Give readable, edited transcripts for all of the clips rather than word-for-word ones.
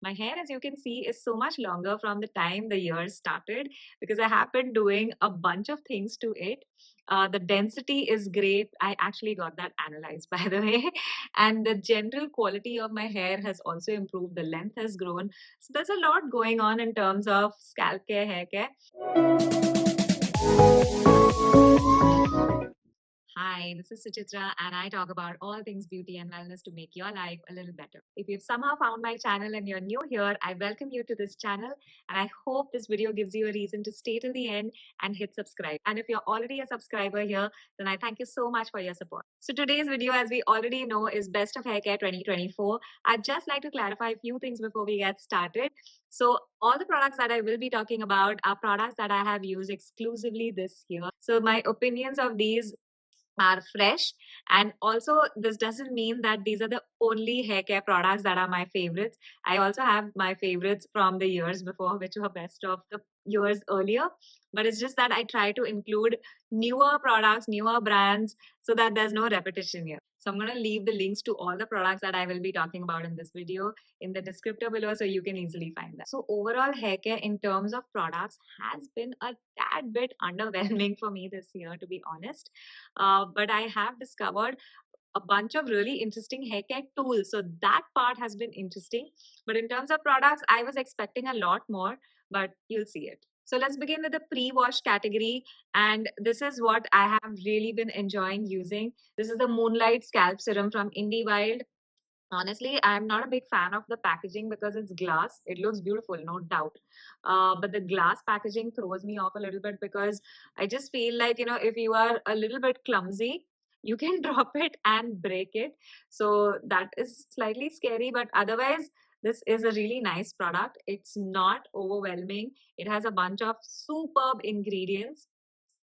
My hair, as you can see, is so much longer from the time the year started because I have been doing a bunch of things to it. The density is great. I actually got that analyzed, by the way. And the general quality of my hair has also improved. The length has grown. So there's a lot going on in terms of scalp care, hair care. Hi, this is Suchitra, and I talk about all things beauty and wellness to make your life a little better. If you've somehow found my channel and you're new here, I welcome you to this channel, and I hope this video gives you a reason to stay till the end and hit subscribe. And if you're already a subscriber here, then I thank you so much for your support. So today's video, as we already know, is Best of Haircare 2024. I'd just like to clarify a few things before we get started. So all the products that I will be talking about are products that I have used exclusively this year. So my opinions of these are fresh, and also this doesn't mean that these are the only hair care products that are my favorites. I also have my favorites from the years before, which were best of the years earlier, but it's just that I try to include newer products, newer brands, so that there's no repetition here. So I'm going to leave the links to all the products that I will be talking about in this video in the descriptor below, so you can easily find that. So overall, hair care in terms of products has been a tad bit underwhelming for me this year, to be honest. But I have discovered a bunch of really interesting hair care tools. So that part has been interesting. But in terms of products, I was expecting a lot more, but you'll see it. So let's begin with the pre-wash category. And this is what I have really been enjoying using. This is the Moonlight Scalp Serum from Indie Wild. Honestly, I'm not a big fan of the packaging because it's glass. It looks beautiful, no doubt. But the glass packaging throws me off a little bit because I just feel like, if you are a little bit clumsy, you can drop it and break it. So that is slightly scary, but otherwise, this is a really nice product. It's not overwhelming. It has a bunch of superb ingredients.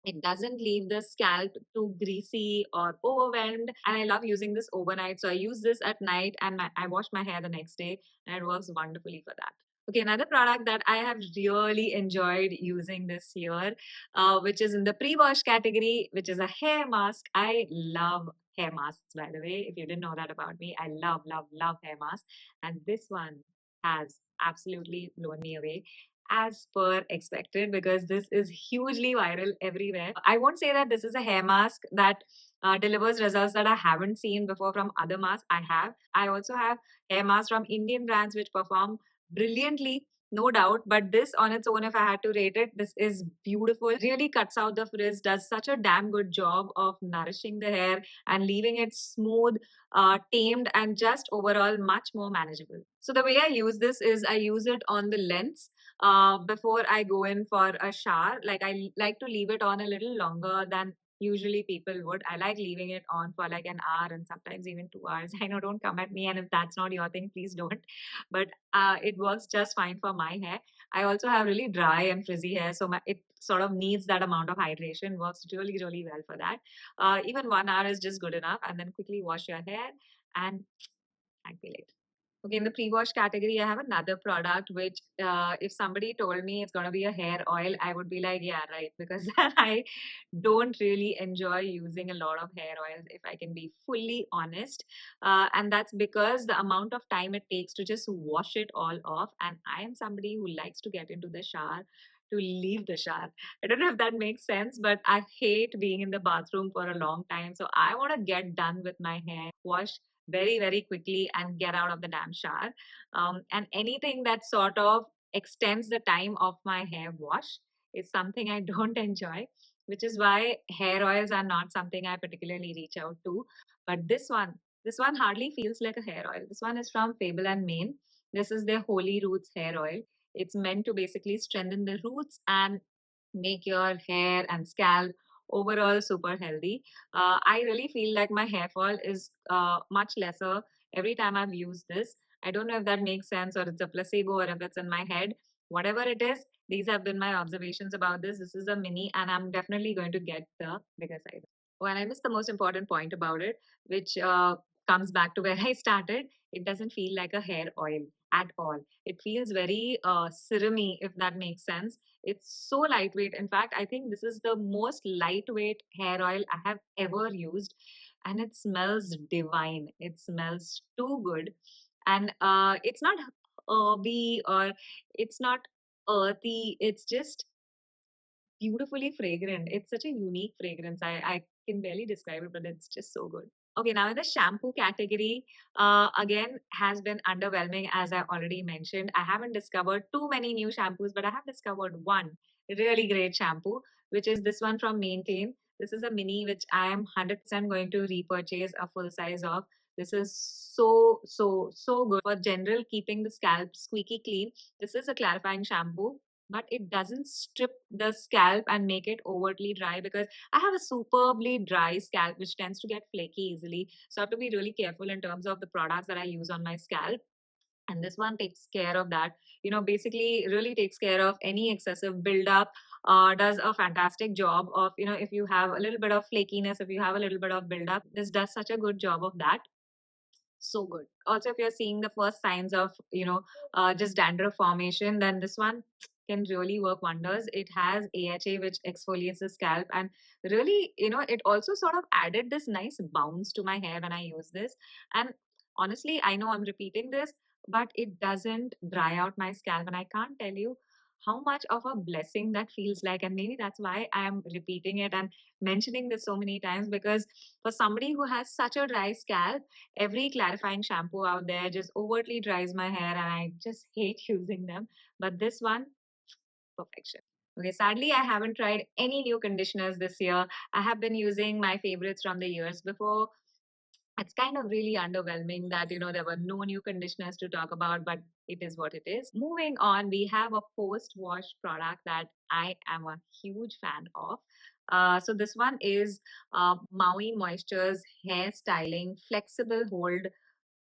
It doesn't leave the scalp too greasy or overwhelmed. And I love using this overnight. So I use this at night and I wash my hair the next day, and it works wonderfully for that. Okay, another product that I have really enjoyed using this year, which is in the pre-wash category, which is a hair mask. I love hair masks, by the way. If you didn't know that about me, I love, love, love hair masks. And this one has absolutely blown me away, as per expected, because this is hugely viral everywhere. I won't say that this is a hair mask that delivers results that I haven't seen before from other masks. I also have hair masks from Indian brands which perform brilliantly, no doubt. But this on its own, if I had to rate it, this is beautiful. Really cuts out the frizz, does such a damn good job of nourishing the hair and leaving it smooth, tamed, and just overall much more manageable. So the way I use this is I use it on the lens before I go in for a shower. Like, I like to leave it on a little longer than usually people would. I like leaving it on for like an hour and sometimes even 2 hours. I know, don't come at me, and if that's not your thing, please don't. But it works just fine for my hair. I also have really dry and frizzy hair, so it sort of needs that amount of hydration. Works really, really well for that. Even 1 hour is just good enough, and then quickly wash your hair and feel it. Okay, in the pre-wash category, I have another product which, if somebody told me it's going to be a hair oil, I would be like, yeah, right, because I don't really enjoy using a lot of hair oils, if I can be fully honest. And that's because the amount of time it takes to just wash it all off. And I am somebody who likes to get into the shower to leave the shower. I don't know if that makes sense, but I hate being in the bathroom for a long time. So I want to get done with my hair, wash very, very quickly, and get out of the damn shower. And anything that sort of extends the time of my hair wash is something I don't enjoy, which is why hair oils are not something I particularly reach out to. But this one hardly feels like a hair oil. This one is from Fable and Main. This is their HoliRoots hair oil. It's meant to basically strengthen the roots and make your hair and scalp overall super healthy. I really feel like my hair fall is much lesser every time I've used this. I don't know if that makes sense or it's a placebo or if it's in my head. Whatever it is, these have been my observations about this. This is a mini, and I'm definitely going to get the bigger size. Oh, and I missed the most important point about it, which comes back to where I started. It doesn't feel like a hair oil at all. It feels very serumy, if that makes sense. It's so lightweight. In fact, I think this is the most lightweight hair oil I have ever used, and it smells divine. It smells too good, and it's not herby or it's not earthy. It's just beautifully fragrant. It's such a unique fragrance. I can barely describe it, but it's just so good. Okay, now in the shampoo category, again, has been underwhelming as I already mentioned. I haven't discovered too many new shampoos, but I have discovered one really great shampoo, which is this one from Maintain. This is a mini, which I am 100% going to repurchase a full size of. This is so good for general keeping the scalp squeaky clean. This is a clarifying shampoo, but it doesn't strip the scalp and make it overtly dry, because I have a superbly dry scalp which tends to get flaky easily. So I have to be really careful in terms of the products that I use on my scalp. And this one takes care of that. Basically really takes care of any excessive buildup. Does a fantastic job of, if you have a little bit of flakiness, if you have a little bit of buildup, this does such a good job of that. So good. Also, if you're seeing the first signs of, just dandruff formation, then this one can really work wonders. It has AHA, which exfoliates the scalp, and really, it also sort of added this nice bounce to my hair when I use this. And honestly, I know I'm repeating this, but it doesn't dry out my scalp, and I can't tell you how much of a blessing that feels like. And maybe that's why I am repeating it and mentioning this so many times, because for somebody who has such a dry scalp, every clarifying shampoo out there just overtly dries my hair and I just hate using them. But this one, perfection. Okay, sadly, I haven't tried any new conditioners this year. I have been using my favorites from the years before. It's kind of really underwhelming that there were no new conditioners to talk about, but it is what it is. Moving on, we have a post wash product that I am a huge fan of. So this one is Maui Moisture's hair styling flexible hold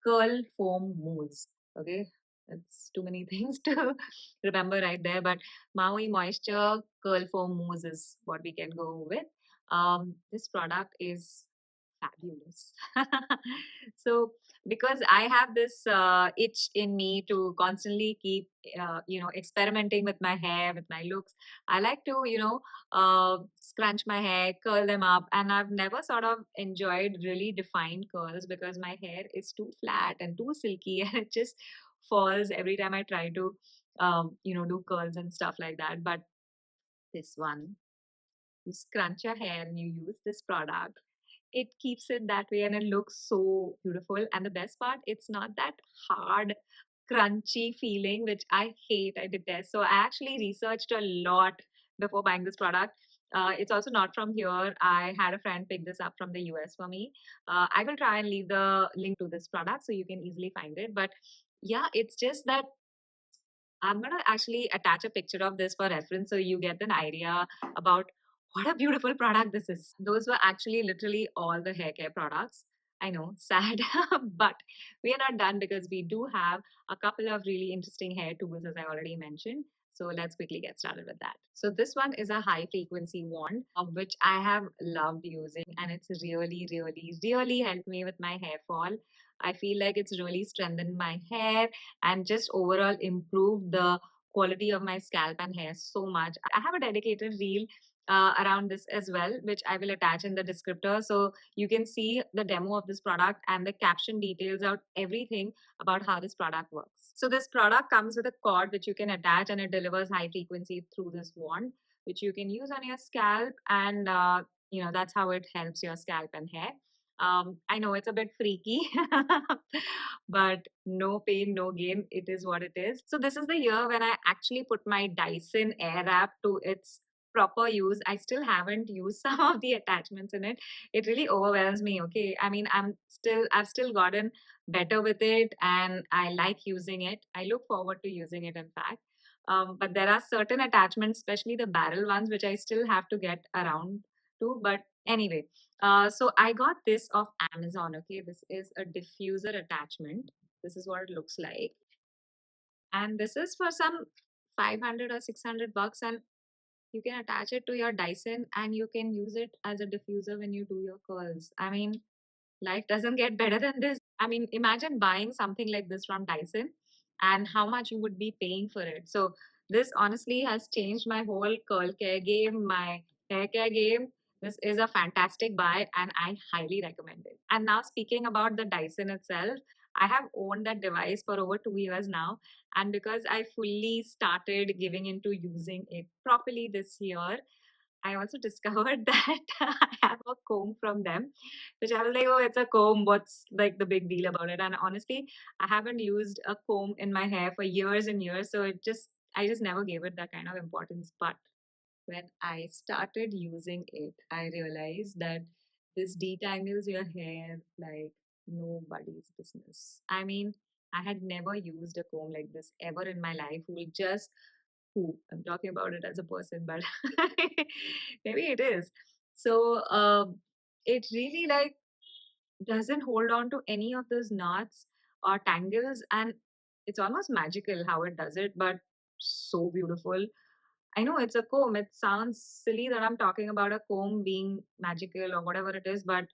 curl foam mousse. Okay, that's too many things to remember right there, but Maui Moisture curl foam mousse is what we can go with. This product is fabulous. So because I have this itch in me to constantly keep experimenting with my hair, with my looks, I like to scrunch my hair, curl them up, and I've never sort of enjoyed really defined curls because my hair is too flat and too silky and it just falls every time I try to do curls and stuff like that. But this one, you scrunch your hair and you use this product, it keeps it that way and it looks so beautiful. And the best part, it's not that hard, crunchy feeling, which I hate, I detest. So I actually researched a lot before buying this product. It's also not from here. I had a friend pick this up from the US for me. I will try and leave the link to this product so you can easily find it. But yeah, it's just that I'm going to actually attach a picture of this for reference so you get an idea about what a beautiful product this is. Those were actually literally all the hair care products. I know, sad, but we are not done because we do have a couple of really interesting hair tools, as I already mentioned. So let's quickly get started with that. So this one is a high frequency wand, which I have loved using, and it's really helped me with my hair fall. I feel like it's really strengthened my hair and just overall improve the quality of my scalp and hair so much. I have a dedicated reel around this as well, which I will attach in the descriptor. So you can see the demo of this product and the caption details out everything about how this product works. So this product comes with a cord which you can attach and it delivers high frequency through this wand, which you can use on your scalp. And, that's how it helps your scalp and hair. I know it's a bit freaky, but no pain, no gain. It is what it is. So this is the year when I actually put my Dyson Airwrap to its proper use. I still haven't used some of the attachments in it. It really overwhelms me. Okay, I mean, I've still gotten better with it, and I like using it. I look forward to using it, in fact. But there are certain attachments, especially the barrel ones, which I still have to get around to. But anyway, so I got this off Amazon. Okay, this is a diffuser attachment. This is what it looks like, and this is for some 500 or 600 bucks, and you can attach it to your Dyson, and you can use it as a diffuser when you do your curls. I mean, life doesn't get better than this. I mean, imagine buying something like this from Dyson and how much you would be paying for it. So this honestly has changed my whole curl care game, my hair care game. This is a fantastic buy and I highly recommend it. And now speaking about the Dyson itself, I have owned that device for over 2 years now. And because I fully started giving into using it properly this year, I also discovered that I have a comb from them, which I was like, oh, it's a comb. What's like the big deal about it? And honestly, I haven't used a comb in my hair for years and years. So I just never gave it that kind of importance. But when I started using it, I realized that this detangles your hair like nobody's business. I mean, I had never used a comb like this ever in my life. Who I'm talking about it as a person, but maybe it is. So it really like doesn't hold on to any of those knots or tangles, and it's almost magical how it does it, but so beautiful. I know it's a comb. It sounds silly that I'm talking about a comb being magical or whatever it is, but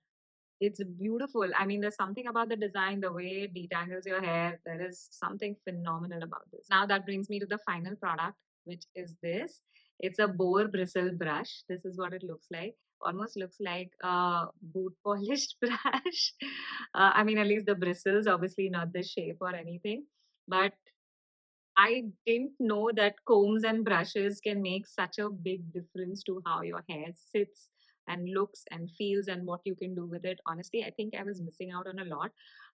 it's beautiful. I mean, there's something about the design, the way it detangles your hair. There is something phenomenal about this. Now, that brings me to the final product, which is this. It's a Boar bristle brush. This is what it looks like. Almost looks like a boot polished brush. I mean, at least the bristles, obviously not the shape or anything. But I didn't know that combs and brushes can make such a big difference to how your hair sits and looks and feels and what you can do with it. Honestly, I think I was missing out on a lot.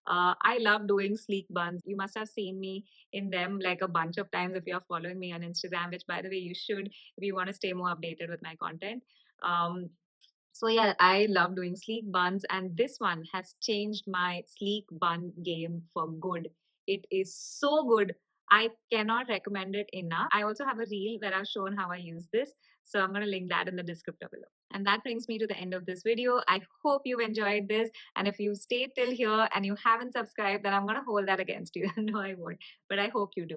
I love doing sleek buns. You must have seen me in them like a bunch of times if you're following me on Instagram, which by the way, you should if you want to stay more updated with my content. Um, so yeah, I love doing sleek buns, and this one has changed my sleek bun game for good. It is so good. I cannot recommend it enough. I also have a reel where I've shown how I use this. So I'm going to link that in the descriptor below. And that brings me to the end of this video. I hope you enjoyed this. And if you stayed till here and you haven't subscribed, then I'm going to hold that against you. No, I won't. But I hope you do.